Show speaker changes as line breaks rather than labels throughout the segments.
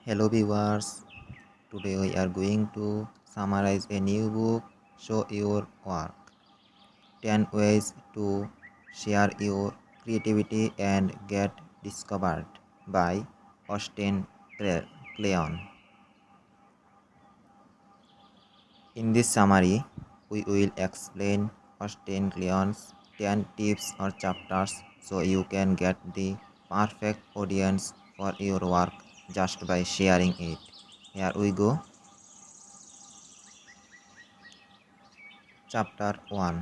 Hello viewers, today we are going to summarize a new book, Show Your Work, 10 Ways to Share Your Creativity and Get Discovered by Austin Kleon. In this summary, we will explain Austin Kleon's 10 tips or chapters so you can get the perfect audience for your work just by sharing it. Here we go. Chapter 1.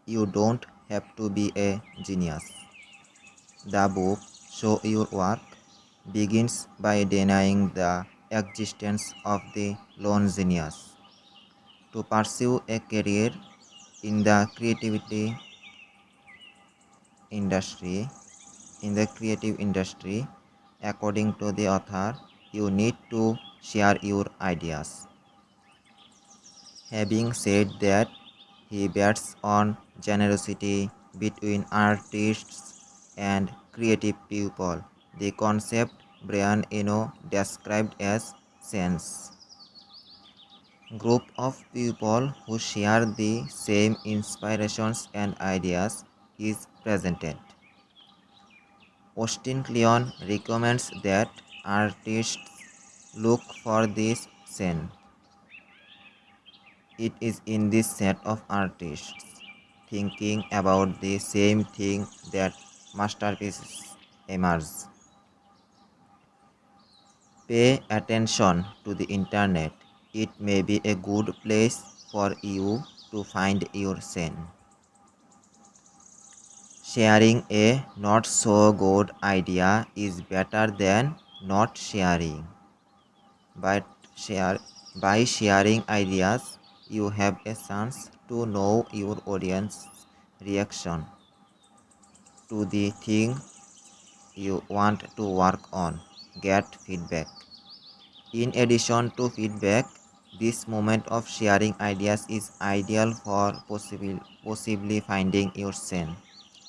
You don't have to be a genius. The book, Show Your Work, begins by denying the existence of the lone genius. To pursue a career in the industry, creative industry, according to the author, you need to share your ideas. Having said that, he bets on generosity between artists and creative people, the concept Brian Eno described as sense. Group of people who share the same inspirations and ideas is presented. Austin Kleon recommends that artists look for this sense. It is in this set of artists thinking about the same thing that masterpieces emerge. Pay attention to the internet. It may be a good place for you to find your scene. Sharing a not so good idea is better than not sharing. But by sharing ideas, you have a chance to know your audience's reaction to the thing you want to work on. Get feedback. In addition to feedback, this moment of sharing ideas is ideal for possibly finding your scene,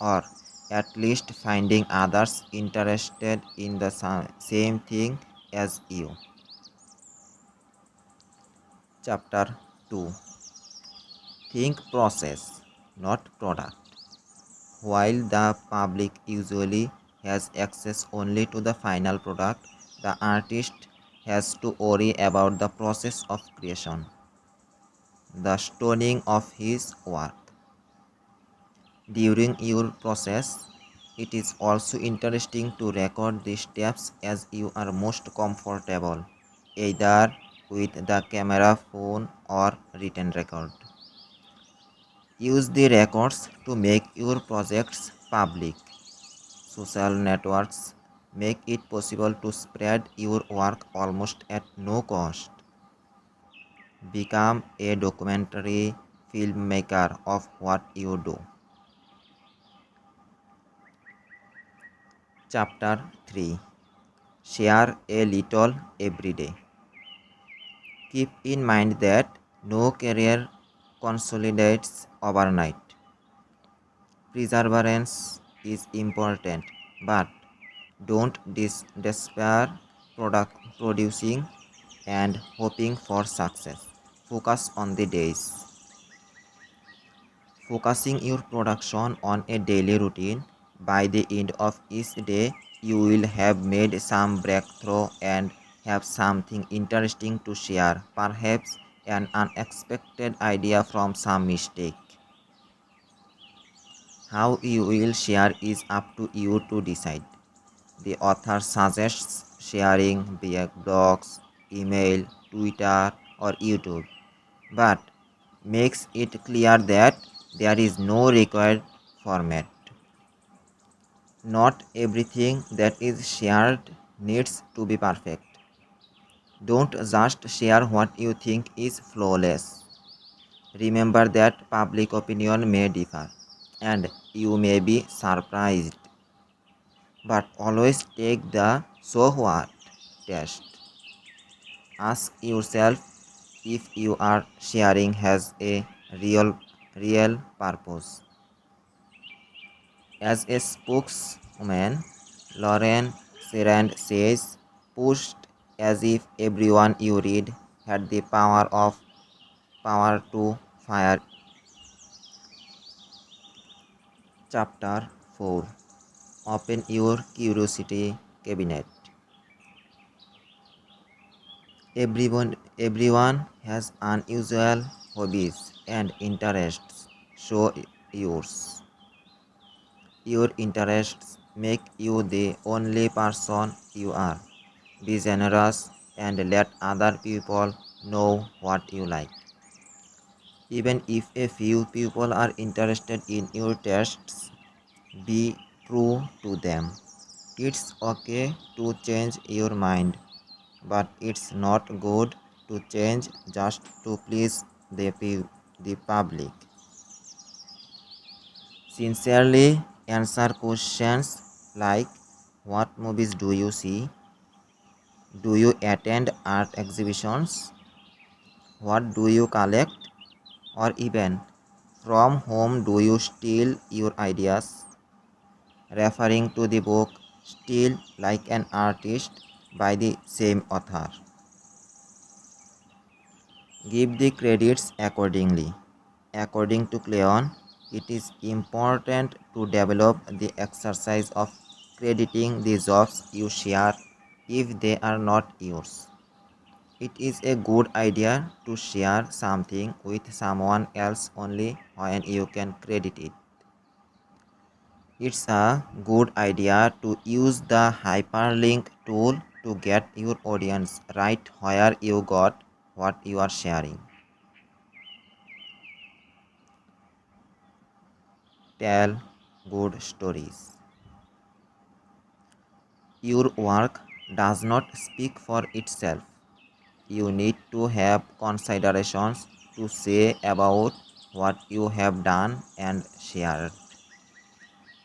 or at least finding others interested in the same thing as you. Chapter 2. Think process, not product. While the public usually has access only to the final product, the artist has to worry about the process of creation, the stoning of his work. During your process, it is also interesting to record the steps as you are most comfortable, either with the camera, phone, or written record. Use the records to make your projects public. Social networks make it possible to spread your work almost at no cost. Become a documentary filmmaker of what you do. Chapter 3. Share a little every day. Keep in mind that no career consolidates overnight. Perseverance is important, but don't despair producing and hoping for success. Focus on the days. Focusing your production on a daily routine, by the end of each day, you will have made some breakthrough and have something interesting to share, perhaps an unexpected idea from some mistake. How you will share is up to you to decide. The author suggests sharing via blogs, email, Twitter, or YouTube, but makes it clear that there is no required format. Not everything that is shared needs to be perfect. Don't just share what you think is flawless. Remember that public opinion may differ, and you may be surprised. But always take the so what test. Ask yourself if you are sharing has a real purpose. As a spokeswoman, Lauren Serand says, pushed as if everyone you read had the power to fire. Chapter 4. Open your curiosity cabinet. Everyone has unusual hobbies and interests. Show yours. Your interests make you the only person you are. Be generous and let other people know what you like. Even if a few people are interested in your tastes, be true to them. It's okay to change your mind, but it's not good to change just to please the public. Sincerely answer questions like, what movies do you see? Do you attend art exhibitions? What do you collect? Or even, from whom do you steal your ideas? Referring to the book Steal Like an Artist by the same author. Give the credits accordingly. According to Cleon, it is important to develop the exercise of crediting the jobs you share if they are not yours. It is a good idea to share something with someone else only when you can credit it. It's a good idea to use the hyperlink tool to get your audience right where you got what you are sharing. Tell good stories. Your work does not speak for itself. You need to have considerations to say about what you have done and shared.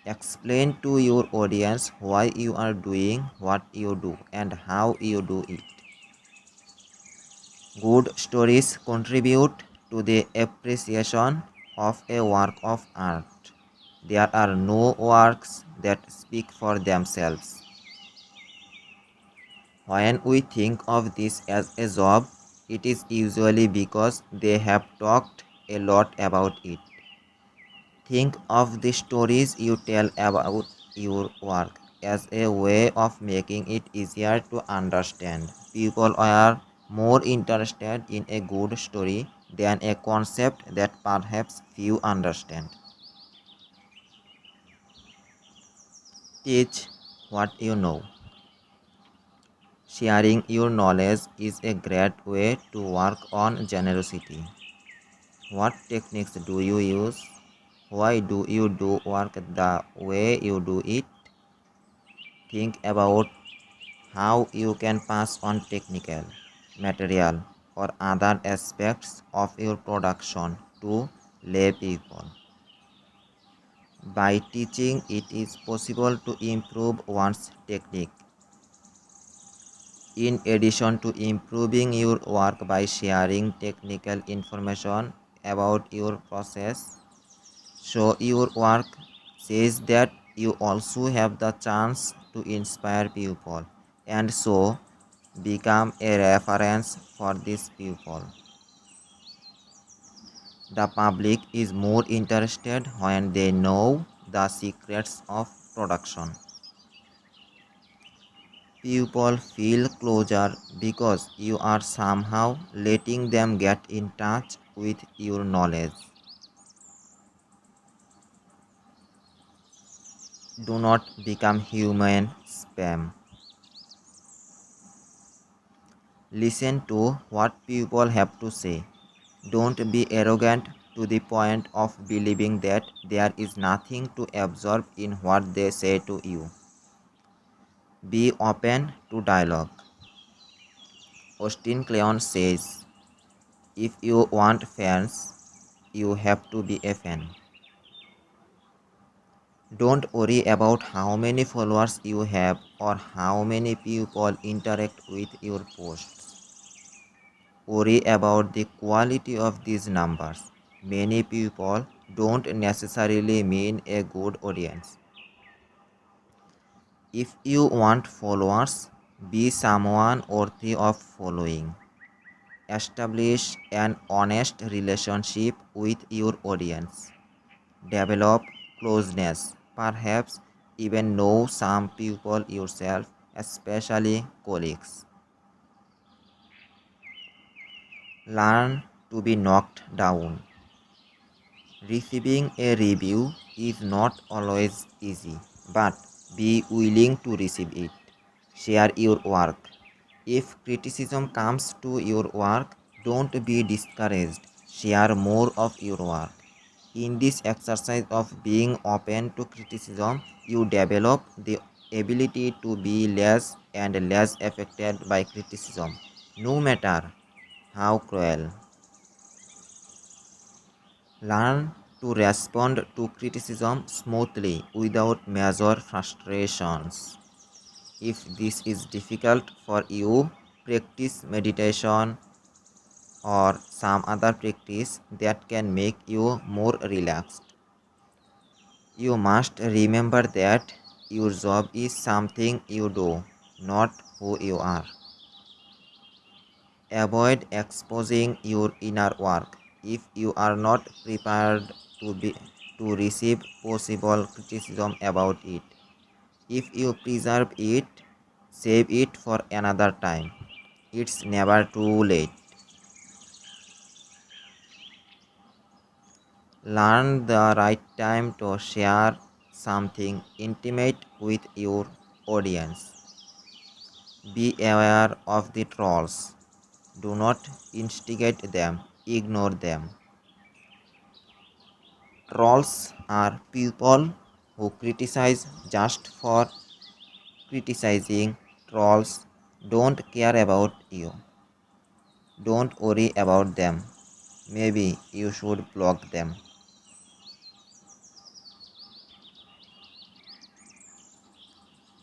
Explain to your audience why you are doing what you do and how you do it. Good stories contribute to the appreciation of a work of art. There are no works that speak for themselves. When we think of this as a job, it is usually because they have talked a lot about it. Think of the stories you tell about your work as a way of making it easier to understand. People are more interested in a good story than a concept that perhaps few understand. Teach what you know. Sharing your knowledge is a great way to work on generosity. What techniques do you use? Why do you do work the way you do it? Think about how you can pass on technical, material, or other aspects of your production to lay people. By teaching, it is possible to improve one's technique. In addition to improving your work by sharing technical information about your process, so your work says that you also have the chance to inspire people and so become a reference for these people. The public is more interested when they know the secrets of production. People feel closer because you are somehow letting them get in touch with your knowledge. Do not become human spam. Listen to what people have to say. Don't be arrogant to the point of believing that there is nothing to absorb in what they say to you. Be open to dialogue. Austin Kleon says, if you want fans, you have to be a fan. Don't worry about how many followers you have or how many people interact with your posts. Worry about the quality of these numbers. Many people don't necessarily mean a good audience. If you want followers, Be someone worthy of following. Establish an honest relationship with your audience. Develop closeness. Perhaps even know some people yourself, especially colleagues. Learn to be knocked down. Receiving a review is not always easy, but be willing to receive it. Share your work. If criticism comes to your work, don't be discouraged. Share more of your work. In this exercise of being open to criticism, you develop the ability to be less and less affected by criticism, no matter how cruel. Learn to respond to criticism smoothly without major frustrations. If this is difficult for you, practice meditation or some other practice that can make you more relaxed. You must remember that your job is something you do, not who you are. Avoid exposing your inner work if you are not prepared to receive possible criticism about it. If you preserve it, save it for another time. It's never too late. Learn the right time to share something intimate with your audience. Be aware of the trolls. Do not instigate them, ignore them. Trolls are people who criticize just for criticizing. Trolls don't care about you. Don't worry about them. Maybe you should block them.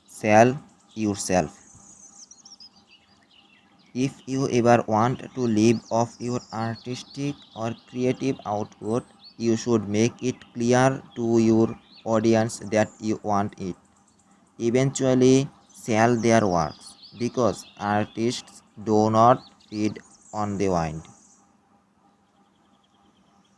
Sell yourself. If you ever want to live off your artistic or creative output, you should make it clear to your audience that you want it. Eventually, sell their works because artists do not feed on the wind.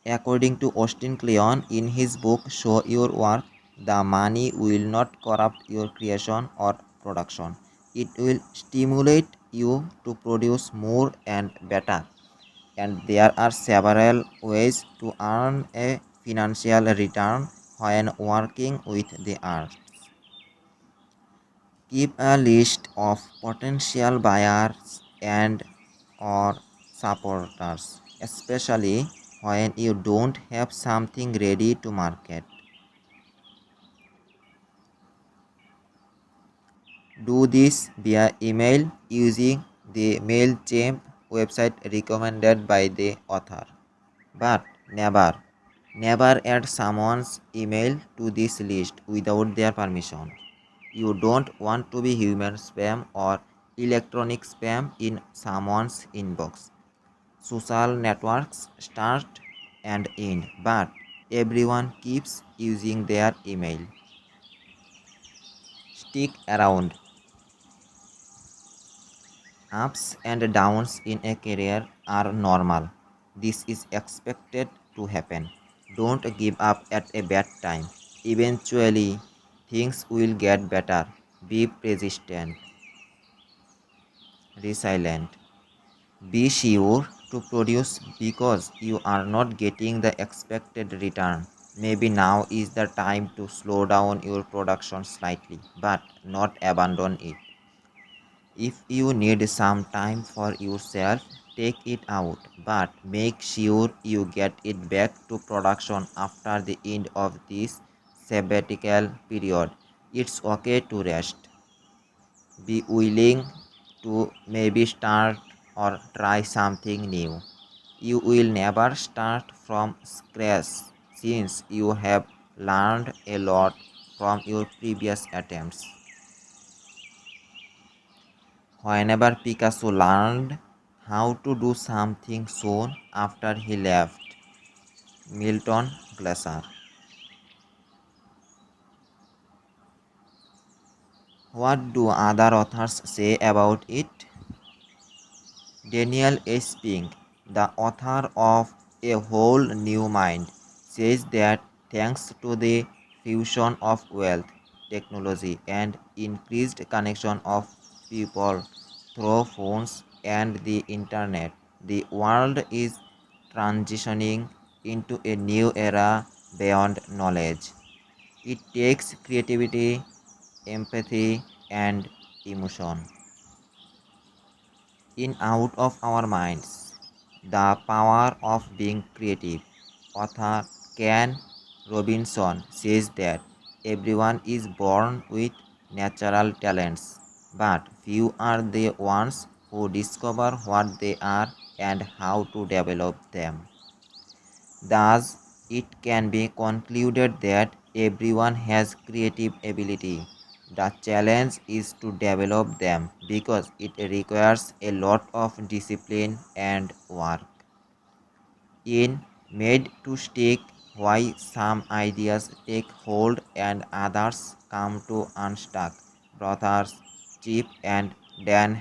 According to Austin Kleon in his book Show Your Work, the money will not corrupt your creation or production. It will stimulate you to produce more and better. And there are several ways to earn a financial return when working with the arts. Keep a list of potential buyers and or supporters, especially when you don't have something ready to market. Do this via email using the MailChimp website recommended by the author. But never add someone's email to this list without their permission. You don't want to be human spam or electronic spam in someone's inbox. Social networks start and end, but everyone keeps using their email. Stick around. Ups and downs in a career are normal. This is expected to happen. Don't give up at a bad time. Eventually, things will get better. Be persistent, resilient. Be sure to produce because you are not getting the expected return. Maybe now is the time to slow down your production slightly, but not abandon it. If you need some time for yourself, take it out, but make sure you get it back to production after the end of this sabbatical period. It's okay to rest. Be willing to maybe start or try something new. You will never start from scratch since you have learned a lot from your previous attempts. Whenever Picasso learned how to do something soon after he left, Milton Glaser. What do other authors say about it? Daniel H. Pink, the author of A Whole New Mind, says that thanks to the fusion of wealth, technology, and increased connection of people through phones and the internet, the world is transitioning into a new era beyond knowledge. It takes creativity, empathy, and emotion in out of our minds. The power of being creative. Author Ken Robinson says that everyone is born with natural talents, but few are the ones who discover what they are and how to develop them. Thus, it can be concluded that everyone has creative ability. The challenge is to develop them because it requires a lot of discipline and work. In Made to Stick, why some ideas take hold and others come to unstuck. Brothers Chip and Dan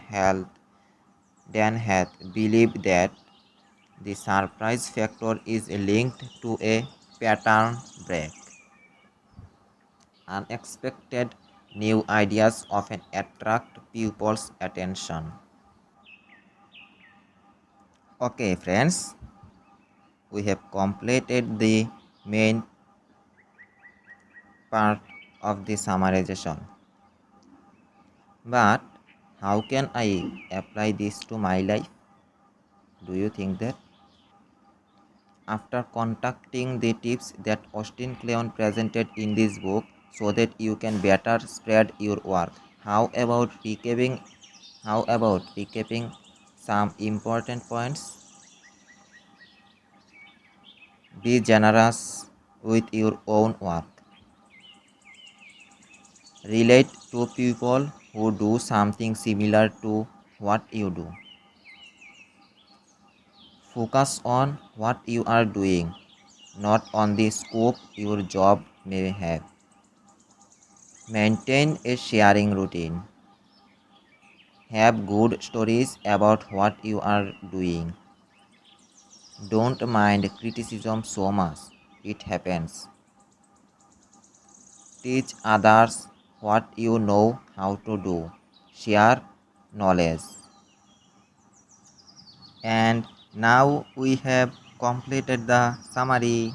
Heath believe that the surprise factor is linked to a pattern break. Unexpected new ideas often attract pupils' attention. Okay, friends, we have completed the main part of the summarization. But how can I apply this to my life? Do you think that? After contacting the tips that Austin Kleon presented in this book so that you can better spread your work. How about recapping some important points? Be generous with your own work. Relate to people who do something similar to what you do. Focus on what you are doing, not on the scope your job may have. Maintain a sharing routine. Have good stories about what you are doing. Don't mind criticism so much. It happens. Teach others what you know how to do. Share knowledge. And now we have completed the summary.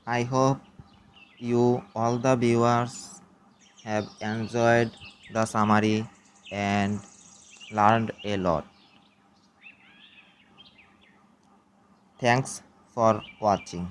I hope you, all the viewers, have enjoyed the summary and learned a lot. Thanks for watching.